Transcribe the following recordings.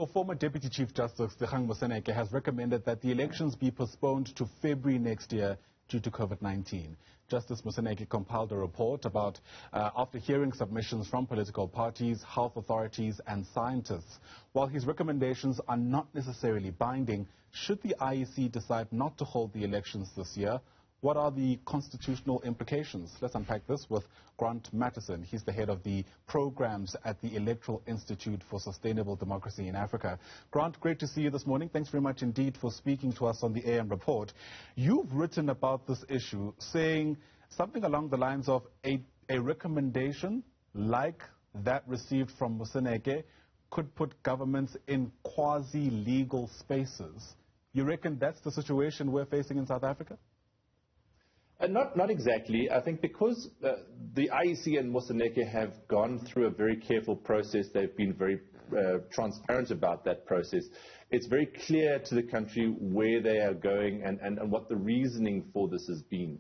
So former Deputy Chief Justice Dikgang Moseneke has recommended that the elections be postponed to February next year due to COVID-19. Justice Moseneke compiled a report about after hearing submissions from political parties, health authorities and scientists. While his recommendations are not necessarily binding, should the IEC decide not to hold the elections this year, what are the constitutional implications? Let's unpack this with Grant Masterson. He's the head of the programs at the Electoral Institute for Sustainable Democracy in Africa. Grant, great to see you this morning. Thanks very much indeed for speaking to us on the AM report. You've written about this issue, saying something along the lines of a recommendation like that received from Moseneke could put governments in quasi-legal spaces. You reckon that's the situation we're facing in South Africa? Not exactly. I think because the IEC and Moseneke have gone through a very careful process, they've been very transparent about that process. It's very clear to the country where they are going and what the reasoning for this has been.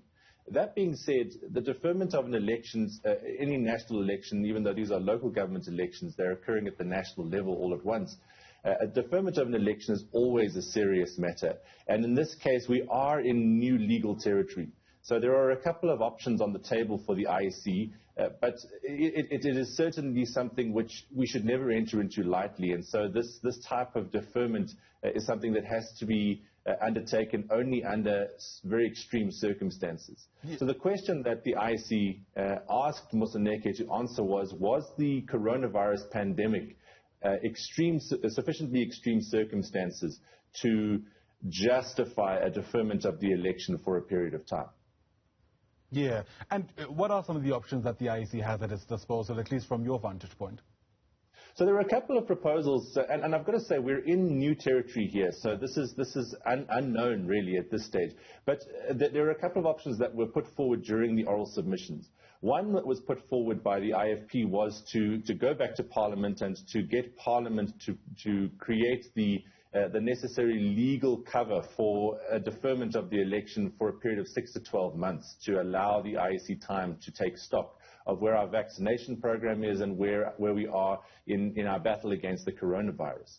That being said, the deferment of an election, any national election, even though these are local government elections, they're occurring at the national level all at once. A deferment of an election is always a serious matter. And in this case, we are in new legal territory. So there are a couple of options on the table for the IEC, but it is certainly something which we should never enter into lightly. And so this type of deferment is something that has to be undertaken only under very extreme circumstances. Yeah. So the question that the IEC asked Moseneke to answer was the coronavirus pandemic sufficiently extreme circumstances to justify a deferment of the election for a period of time? Yeah. And what are some of the options that the IEC has at its disposal, at least from your vantage point? So there are a couple of proposals, and I've got to say we're in new territory here, so this is unknown really at this stage. But there are a couple of options that were put forward during the oral submissions. One that was put forward by the IFP was to go back to Parliament and to get Parliament to create the necessary legal cover for a deferment of the election for a period of 6 to 12 months to allow the IEC time to take stock of where our vaccination program is and where we are in our battle against the coronavirus.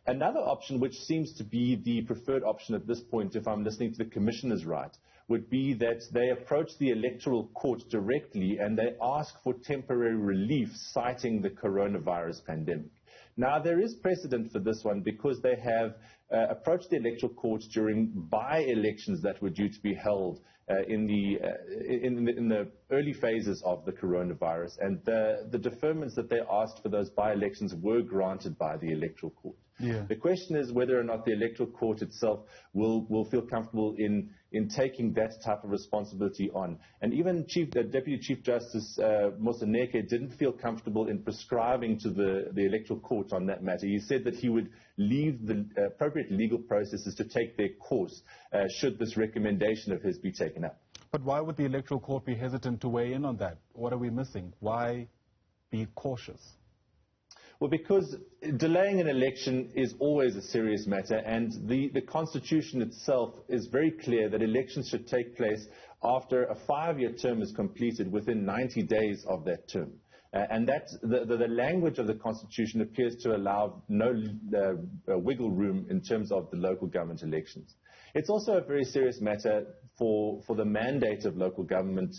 Another option, which seems to be the preferred option at this point, if I'm listening to the commissioners right, would be that they approach the electoral court directly and they ask for temporary relief citing the coronavirus pandemic. Now, there is precedent for this one because they have approached the electoral court during by-elections that were due to be held in the early phases of the coronavirus, and the deferments that they asked for those by-elections were granted by the electoral court. Yeah. The question is whether or not the electoral court itself will feel comfortable in taking that type of responsibility on. And even Deputy Chief Justice Moseneke didn't feel comfortable in prescribing to the electoral court on that matter. He said that he would leave the appropriate legal processes to take their course should this recommendation of his be taken up. But why would the electoral court be hesitant to weigh in on that? What are we missing? Why be cautious? Well, because delaying an election is always a serious matter, and the Constitution itself is very clear that elections should take place after a 5-year term is completed within 90 days of that term. And that's the language of the Constitution appears to allow no wiggle room in terms of the local government elections. It's also a very serious matter for the mandate of local government.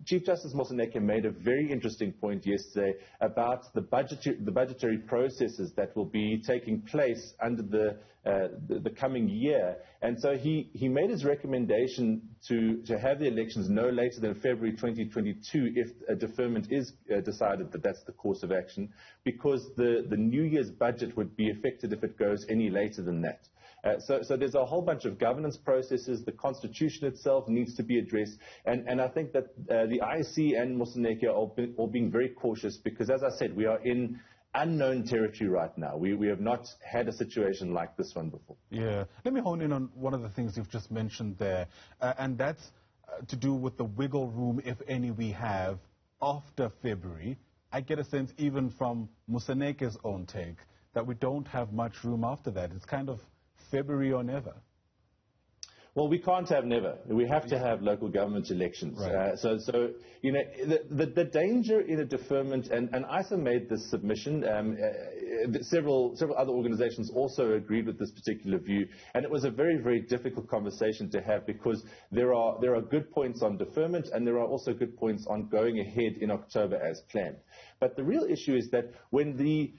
Chief Justice Moseneke made a very interesting point yesterday about the budgetary processes that will be taking place under the coming year. And so he made his recommendation to have the elections no later than February 2022 if a deferment is decided that that's the course of action, because the New Year's budget would be affected if it goes any later than that. So there's a whole bunch of governance processes. The Constitution itself needs to be addressed. And I think that the IEC and Moseneke are all being very cautious because, as I said, we are in unknown territory right now. We have not had a situation like this one before. Yeah. Let me hone in on one of the things you've just mentioned there, and that's to do with the wiggle room, if any, we have after February. I get a sense, even from Moseneke's own take, that we don't have much room after that. It's kind of February or never. Well, we can't have never. We have to have local government elections. Right. So you know, the danger in a deferment, and ISA made this submission. Several other organizations also agreed with this particular view, and it was a very, very difficult conversation to have, because there are good points on deferment, and there are also good points on going ahead in October as planned. But the real issue is that when the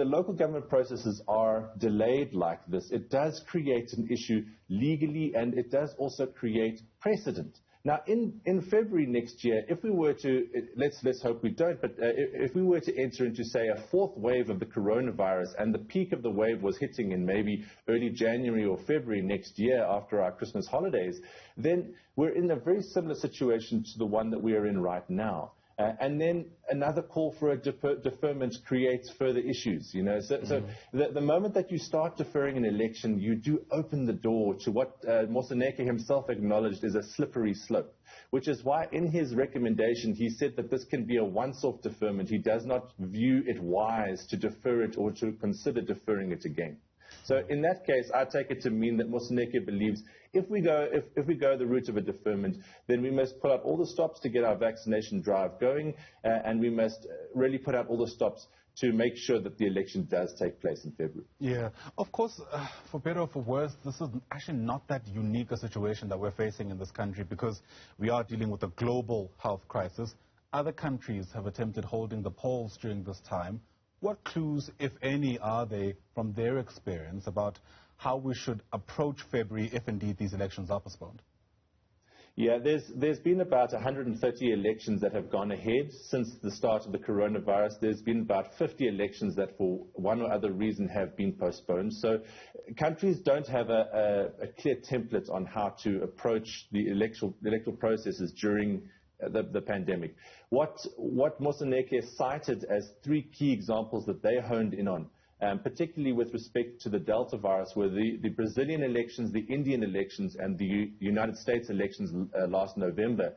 local government processes are delayed like this, it does create an issue legally, and it does also create precedent. Now, in February next year, if we were to, let's hope we don't, but if we were to enter into, say, a fourth wave of the coronavirus, and the peak of the wave was hitting in maybe early January or February next year after our Christmas holidays, then we're in a very similar situation to the one that we are in right now. And then another call for a deferment creates further issues. You know, so the moment that you start deferring an election, you do open the door to what Moseneke himself acknowledged is a slippery slope, which is why in his recommendation he said that this can be a once-off deferment. He does not view it wise to defer it or to consider deferring it again. So in that case, I take it to mean that Moseneke believes if we go the route of a deferment, then we must put up all the stops to get our vaccination drive going, and we must really put out all the stops to make sure that the election does take place in February. Yeah, of course, for better or for worse, this is actually not that unique a situation that we're facing in this country, because we are dealing with a global health crisis. Other countries have attempted holding the polls during this time. What clues, if any, are they from their experience about how we should approach February if indeed these elections are postponed? Yeah, there's been about 130 elections that have gone ahead since the start of the coronavirus. There's been about 50 elections that for one or other reason have been postponed. So countries don't have a clear template on how to approach the electoral processes during the pandemic. What Moseneke cited as three key examples that they honed in on, particularly with respect to the Delta virus, were the Brazilian elections, the Indian elections, and the United States elections last November.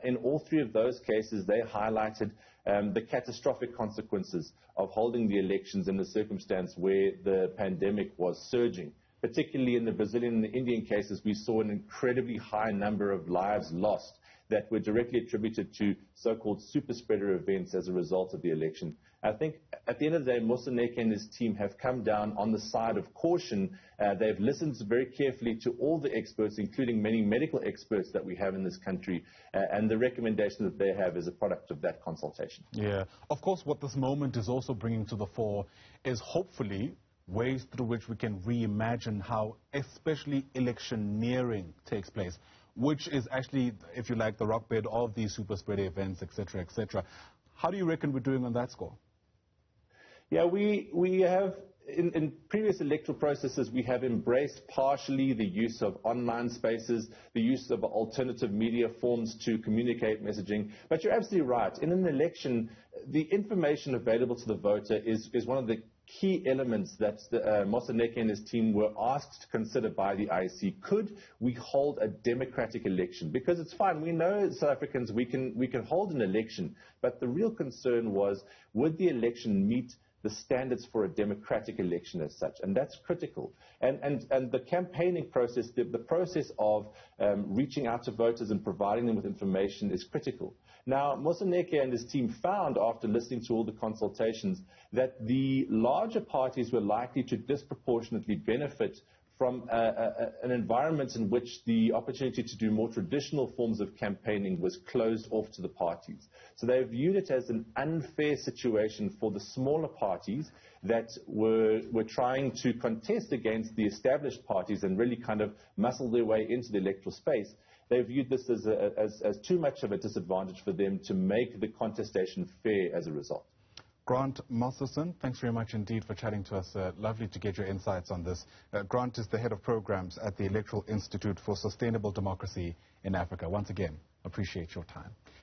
In all three of those cases, they highlighted the catastrophic consequences of holding the elections in the circumstance where the pandemic was surging. Particularly in the Brazilian and the Indian cases, we saw an incredibly high number of lives lost that were directly attributed to so-called super spreader events as a result of the election. I think at the end of the day, Moseneke and his team have come down on the side of caution. They've listened very carefully to all the experts, including many medical experts that we have in this country, and the recommendation that they have is a product of that consultation. Yeah. Of course, what this moment is also bringing to the fore is hopefully ways through which we can reimagine how especially electioneering takes place, which is actually, if you like, the rock bed of these super spreader events, etc., etc. How do you reckon we're doing on that score? Yeah, we have, in previous electoral processes, we have embraced partially the use of online spaces, the use of alternative media forms to communicate messaging. But you're absolutely right. In an election, the information available to the voter is one of the key elements that Moseneke and his team were asked to consider by the IEC. Could we hold a democratic election? Because it's fine. We know, South Africans, we can hold an election. But the real concern was, would the election meet the standards for a democratic election as such? And that's critical. And the campaigning process, the process of reaching out to voters and providing them with information is critical. Now, Moseneke and his team found, after listening to all the consultations, that the larger parties were likely to disproportionately benefit from an environment in which the opportunity to do more traditional forms of campaigning was closed off to the parties. So they viewed it as an unfair situation for the smaller parties that were trying to contest against the established parties and really kind of muscle their way into the electoral space. They viewed this as too much of a disadvantage for them to make the contestation fair as a result. Grant Masterson, thanks very much indeed for chatting to us. Lovely to get your insights on this. Grant is the head of programs at the Electoral Institute for Sustainable Democracy in Africa. Once again, appreciate your time.